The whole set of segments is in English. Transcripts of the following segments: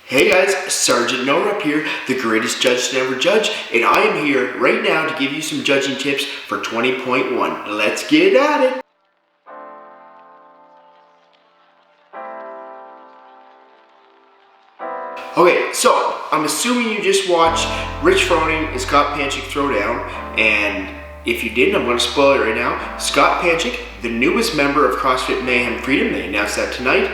Hey guys, Sergeant No Rep here, the greatest judge to ever judge, and I am here right now to give you some judging tips for 20.1. Let's get at it! Okay, so I'm assuming you just watched Rich Froning and Scott Panchik throw down, and if you didn't, I'm going to spoil it right now. Scott Panchik, the newest member of CrossFit Mayhem Freedom, they announced that tonight,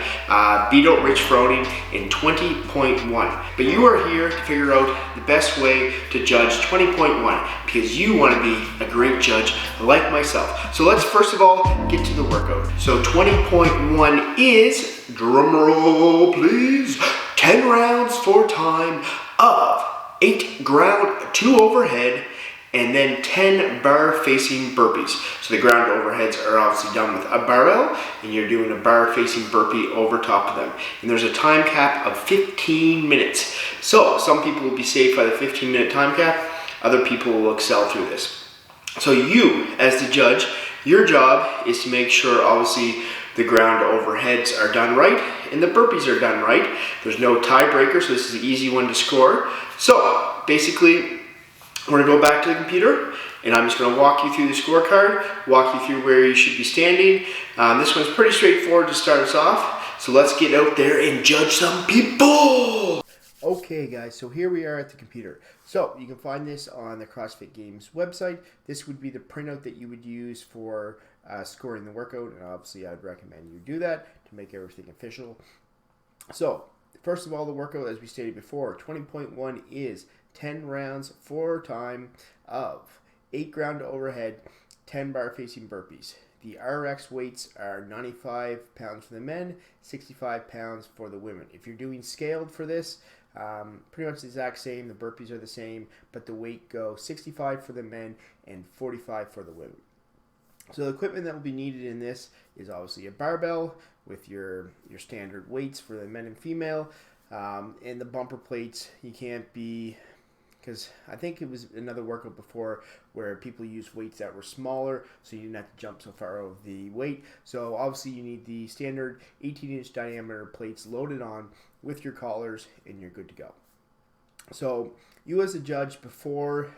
beat out Rich Froning in 20.1. But you are here to figure out the best way to judge 20.1 because you want to be a great judge like myself. So let's first of all get to the workout. So 20.1 is, drumroll please, 10 rounds for time of 8 ground, 2 overhead, and then 10 bar facing burpees. So the ground overheads are obviously done with a barbell, and you're doing a bar facing burpee over top of them. And there's a time cap of 15 minutes. So some people will be saved by the 15-minute time cap, other people will excel through this. So you, as the judge, your job is to make sure obviously the ground overheads are done right and the burpees are done right. There's no tiebreaker, so this is an easy one to score. So basically, we're going to go back to the computer, and I'm just going to walk you through the scorecard, walk you through where you should be standing. This one's pretty straightforward to start us off, so let's get out there and judge some people. Okay guys, so here we are at the computer. So you can find this on the CrossFit Games website. This would be the printout that you would use for scoring the workout, and obviously I'd recommend you do that to make everything official. So first of all, the workout, as we stated before, 20.1 is 10 rounds for time of 8 ground to overhead, 10 bar facing burpees. The RX weights are 95 pounds for the men, 65 pounds for the women. If you're doing scaled for this, pretty much the exact same. The burpees are the same, but the weight go 65 for the men and 45 for the women. So the equipment that will be needed in this is obviously a barbell with your standard weights for the men and female. And the bumper plates, you can't be, because I think it was another workout before where people used weights that were smaller, so you didn't have to jump so far over the weight. So obviously you need the standard 18-inch diameter plates loaded on with your collars, and you're good to go. So you as a judge, before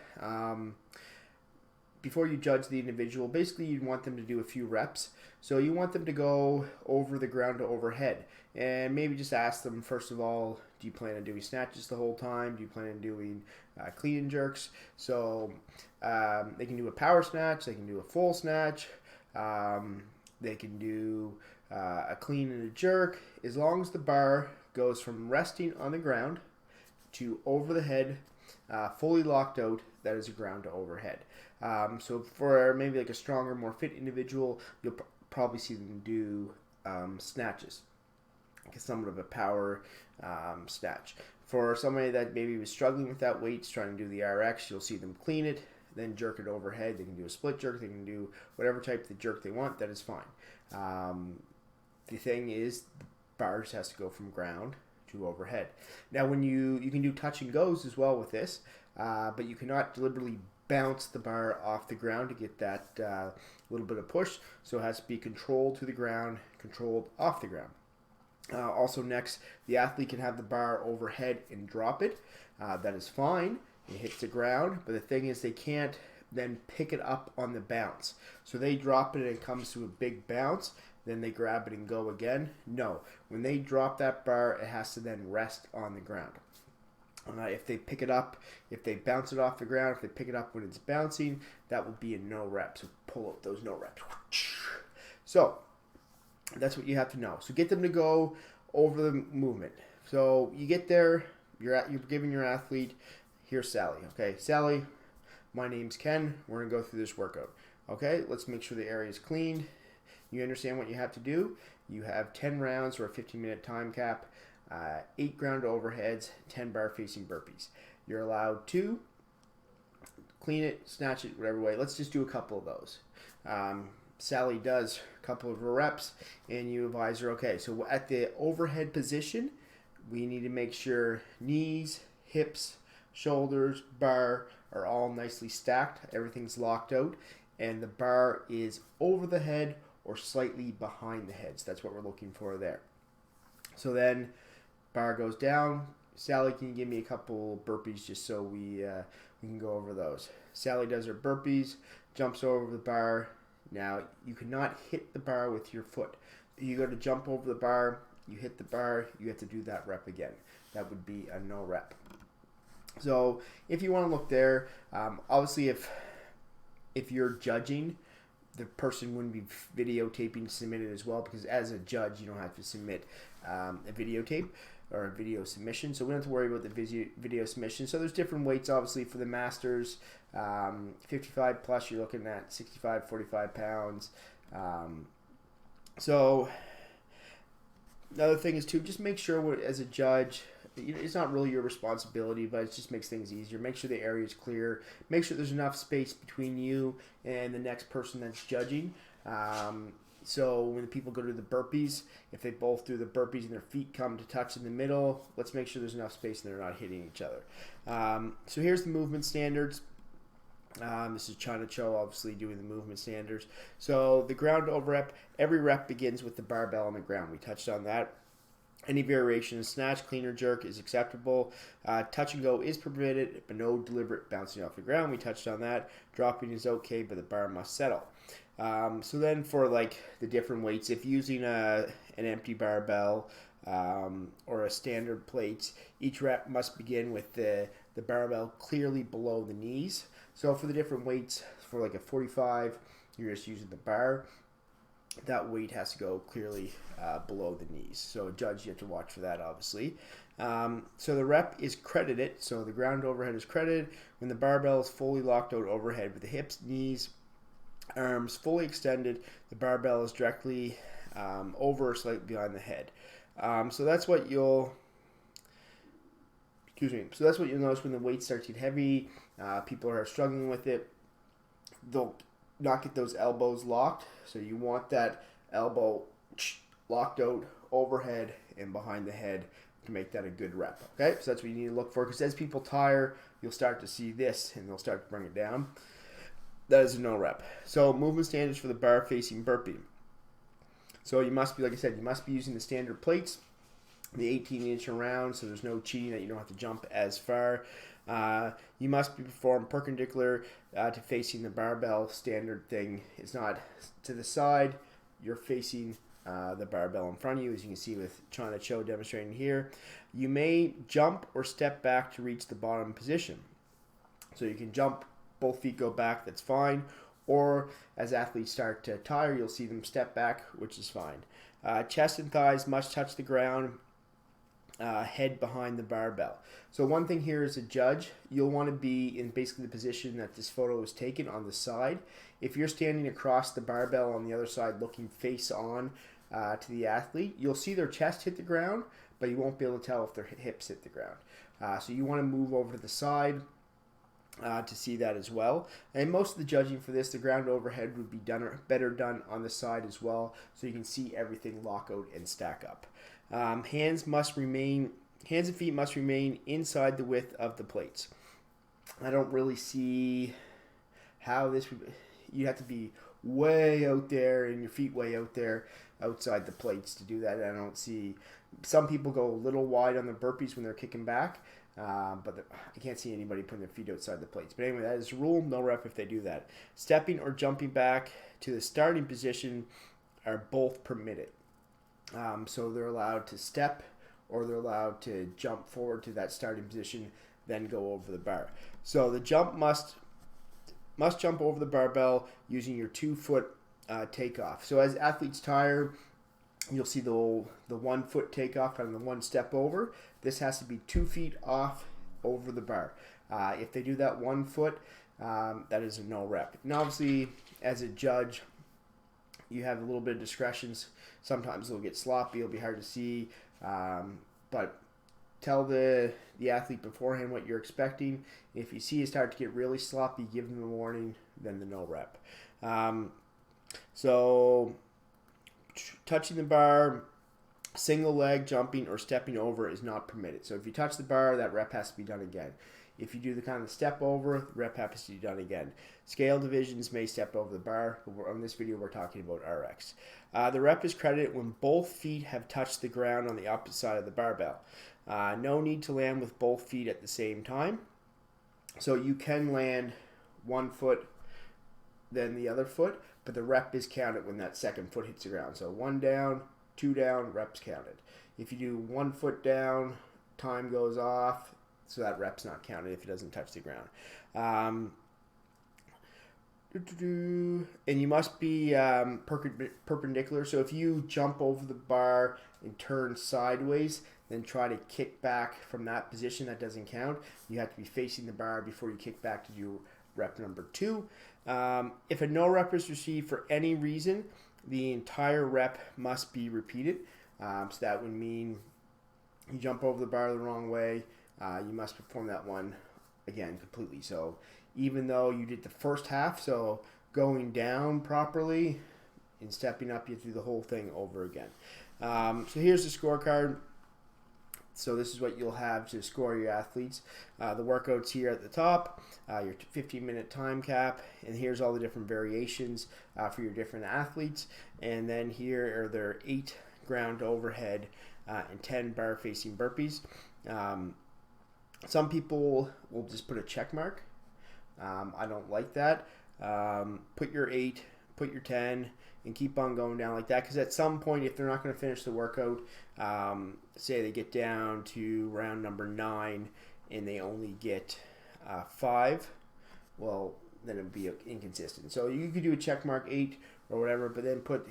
you judge the individual, basically you want them to do a few reps. So you want them to go over the ground to overhead, and maybe just ask them, first of all, do you plan on doing snatches the whole time? Do you plan on doing clean and jerks? So they can do a power snatch, they can do a full snatch, they can do a clean and a jerk, as long as the bar goes from resting on the ground to over the head, fully locked out. That is a ground to overhead. So for maybe like a stronger, more fit individual, you'll probably see them do snatches, like somewhat of a power snatch. For somebody that maybe was struggling with that weight, trying to do the RX, you'll see them clean it, then jerk it overhead. They can do a split jerk, they can do whatever type of jerk they want. That is fine. The thing is, the bars has to go from ground to overhead. Now, when you can do touch and goes as well with this, but you cannot deliberately bounce the bar off the ground to get that little bit of push. So it has to be controlled to the ground, controlled off the ground. Also next, the athlete can have the bar overhead and drop it. That is fine. It hits the ground, but the thing is they can't then pick it up on the bounce. So they drop it and it comes to a big bounce, then they grab it and go again. No, when they drop that bar, it has to then rest on the ground. If they pick it up, if they bounce it off the ground, if they pick it up when it's bouncing, that will be a no rep. So pull out those no reps. So that's what you have to know. So get them to go over the movement. So you get there, you're giving your athlete, here's Sally. Okay, Sally, my name's Ken. We're going to go through this workout. Okay, let's make sure the area is cleaned. You understand what you have to do. You have 10 rounds or a 15-minute time cap, 8 ground overheads, 10 bar facing burpees. You're allowed to clean it, snatch it, whatever way. Let's just do a couple of those. Sally does a couple of reps, and you advise her, okay, so at the overhead position, we need to make sure knees, hips, shoulders, bar are all nicely stacked. Everything's locked out, and the bar is over the head or slightly behind the head. So that's what we're looking for there. So then bar goes down, Sally, can you give me a couple burpees just so we can go over those? Sally does her burpees, jumps over the bar. Now, you cannot hit the bar with your foot. You go to jump over the bar, you hit the bar, you have to do that rep again. That would be a no rep. So if you want to look there, obviously if you're judging, the person wouldn't be videotaping submitted as well, because as a judge you don't have to submit a videotape or a video submission, so we don't have to worry about the video submission. So there's different weights obviously for the masters. 55 plus, you're looking at 65, 45 pounds. So another thing is to just make sure as a judge, it's not really your responsibility, but it just makes things easier. Make sure the area is clear. Make sure there's enough space between you and the next person that's judging. So when the people go to the burpees, if they both do the burpees and their feet come to touch in the middle, let's make sure there's enough space and they're not hitting each other. So here's the movement standards. This is China Cho obviously doing the movement standards. So the ground over rep, every rep begins with the barbell on the ground. We touched on that. Any variation in snatch, clean, or jerk is acceptable. Touch and go is permitted, but no deliberate bouncing off the ground. We touched on that. Dropping is okay, but the bar must settle. So then for like the different weights, if using an empty barbell or a standard plate, each rep must begin with the barbell clearly below the knees. So for the different weights, for like a 45, you're just using the bar. That weight has to go clearly below the knees. So a judge, you have to watch for that, obviously. So the rep is credited. So the ground overhead is credited when the barbell is fully locked out overhead with the hips, knees, arms fully extended. The barbell is directly over or slightly behind the head. So that's what you'll... So that's what you'll notice when the weight starts to get heavy. People are struggling with it. They'll not get those elbows locked. So you want that elbow locked out overhead and behind the head to make that a good rep. Okay, so that's what you need to look for, because as people tire, you'll start to see this and they'll start to bring it down. That is a no rep. So movement standards for the bar facing burpee. So you must be, like I said, you must be using the standard plates, the 18-inch around, so there's no cheating that you don't have to jump as far. You must be performed perpendicular to facing the barbell. Standard thing is not to the side. You're facing the barbell in front of you, as you can see with China Cho demonstrating here. You may jump or step back to reach the bottom position. So you can jump, both feet go back, that's fine. Or as athletes start to tire, you'll see them step back, which is fine. Chest and thighs must touch the ground. Head behind the barbell. So one thing here as a judge, you'll want to be in basically the position that this photo is taken on the side. If you're standing across the barbell on the other side looking face on to the athlete, you'll see their chest hit the ground, but you won't be able to tell if their hips hit the ground. So you want to move over to the side to see that as well. And most of the judging for this, the ground overhead would be better done on the side as well, so you can see everything lock out and stack up. Hands and feet must remain inside the width of the plates. I don't really see how this would... You'd have to be way out there and your feet way out there outside the plates to do that. I don't see... Some people go a little wide on the burpees when they're kicking back, but I can't see anybody putting their feet outside the plates. But anyway, that is a rule. No rep if they do that. Stepping or jumping back to the starting position are both permitted. So they're allowed to step or they're allowed to jump forward to that starting position, then go over the bar. So the jump must jump over the barbell using your 2-foot takeoff. So as athletes tire, you'll see the 1-foot takeoff and the 1 step over. This has to be 2 feet off over the bar. If they do that 1 foot, that is a no rep. And obviously, as a judge, you have a little bit of discretion. Sometimes it'll get sloppy, it'll be hard to see, but tell the athlete beforehand what you're expecting. If you see it start to get really sloppy, give them a warning, then the no rep. So touching the bar, single leg jumping or stepping over is not permitted. So if you touch the bar, that rep has to be done again. If you do the kind of step over, the rep has to be done again. Scale divisions may step over the bar, but on this video we're talking about RX. The rep is credited when both feet have touched the ground on the opposite side of the barbell. No need to land with both feet at the same time. So you can land one foot, then the other foot, but the rep is counted when that second foot hits the ground. So 1 down, 2 down, reps counted. If you do 1 foot down, time goes off, so that rep's not counted if it doesn't touch the ground. And you must be perpendicular. So if you jump over the bar and turn sideways, then try to kick back from that position, that doesn't count. You have to be facing the bar before you kick back to do rep number 2. If a no rep is received for any reason, the entire rep must be repeated. So that would mean you jump over the bar the wrong way, you must perform that one again completely. So even though you did the first half, so going down properly and stepping up, you have to do the whole thing over again. So here's the scorecard. So this is what you'll have to score your athletes. The workouts here at the top, your 15-minute time cap, and here's all the different variations for your different athletes. And then here are their 8 ground overhead and 10 bar facing burpees. Some people will just put a check mark. I don't like that. Put your 8, put your 10, and keep on going down like that, because at some point, if they're not going to finish the workout, say they get down to round number 9 and they only get 5, well, then it would be inconsistent. So you could do a check mark 8 or whatever, but then put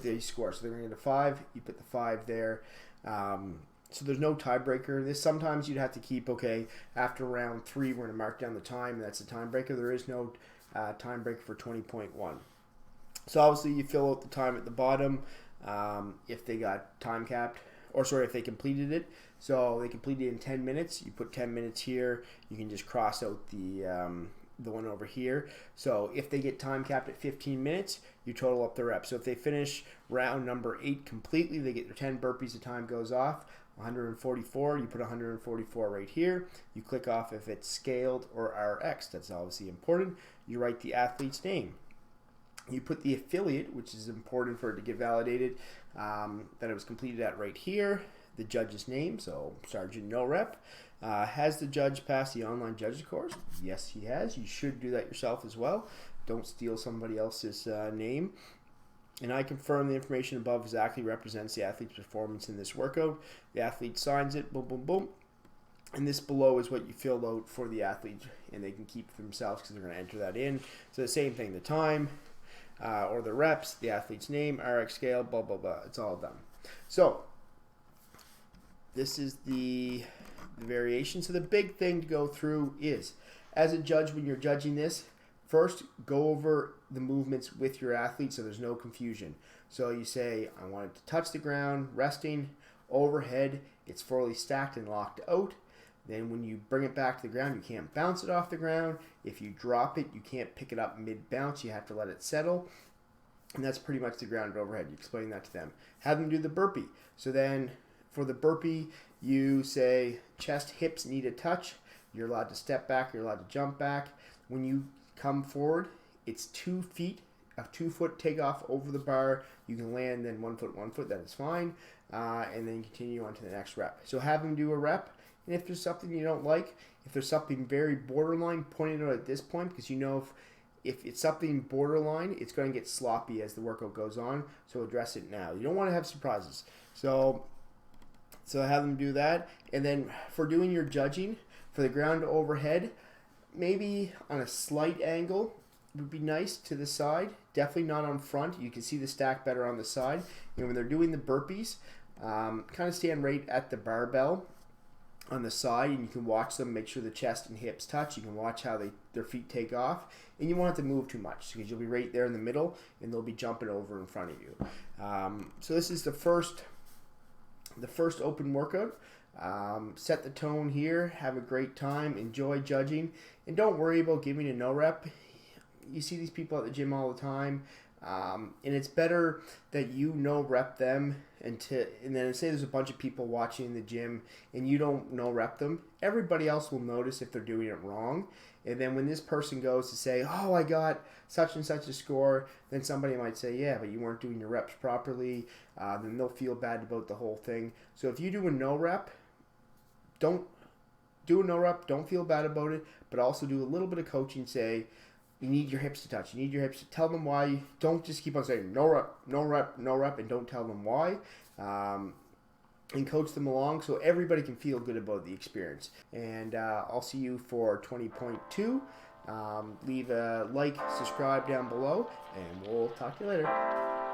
the score. So they're going to get a 5, you put the 5 there. So there's no tiebreaker. This sometimes you'd have to keep, okay, after round 3, we're going to mark down the time, and that's the tiebreaker. There is no tiebreaker for 20.1. So obviously you fill out the time at the bottom if they got time capped, or sorry, if they completed it. So they completed it in 10 minutes. You put 10 minutes here. You can just cross out the one over here. So if they get time capped at 15 minutes, you total up the reps. So if they finish round number 8 completely, they get their 10 burpees, the time goes off. 144, you put 144 right here. You click off if it's scaled or RX. That's obviously important. You write the athlete's name. You put the affiliate, which is important for it to get validated, that it was completed at right here. The judge's name, so Sergeant No Rep. Has the judge passed the online judges course? Yes, he has. You should do that yourself as well. Don't steal somebody else's name. And I confirm the information above exactly represents the athlete's performance in this workout. The athlete signs it, boom, boom, boom. And this below is what you fill out for the athlete, and they can keep for themselves because they're going to enter that in. So the same thing, the time, or the reps, the athlete's name, RX scale, blah, blah, blah. It's all done. So this is the variation. So the big thing to go through is, as a judge, when you're judging this, first, go over the movements with your athlete so there's no confusion. So you say, I want it to touch the ground, resting, overhead, it's fully stacked and locked out. Then when you bring it back to the ground, you can't bounce it off the ground. If you drop it, you can't pick it up mid-bounce. You have to let it settle. And that's pretty much the ground overhead. You explain that to them. Have them do the burpee. So then for the burpee, you say chest, hips need a touch. You're allowed to step back. You're allowed to jump back. When you come forward, it's 2 feet, a 2-foot takeoff over the bar. You can land then 1 foot, 1 foot, that is fine. And then continue on to the next rep. So have them do a rep. And if there's something you don't like, if there's something very borderline, point it out at this point, because you know if it's something borderline, it's going to get sloppy as the workout goes on. So address it now. You don't want to have surprises. So have them do that. And then for doing your judging, for the ground to overhead, maybe on a slight angle would be nice to the side. Definitely not on front. You can see the stack better on the side. And when they're doing the burpees, kind of stand right at the barbell on the side, and you can watch them, make sure the chest and hips touch. You can watch how their feet take off, and you won't have to move too much because you'll be right there in the middle, and they'll be jumping over in front of you. So this is the first open workout. Set the tone here. Have a great time. Enjoy judging, and don't worry about giving a no rep. You see these people at the gym all the time. And it's better that you no rep them and then say there's a bunch of people watching the gym and you don't no rep them. Everybody else will notice if they're doing it wrong. And then when this person goes to say, oh, I got such and such a score, then somebody might say, yeah, but you weren't doing your reps properly. Then they'll feel bad about the whole thing. So if you do a no rep, don't do a no rep, don't feel bad about it, but also do a little bit of coaching. Say, you need your hips to touch. You need your hips to tell them why. Don't just keep on saying no rep, no rep, no rep, and don't tell them why. And coach them along so everybody can feel good about the experience. And I'll see you for 20.2. Leave a like, subscribe down below, and we'll talk to you later.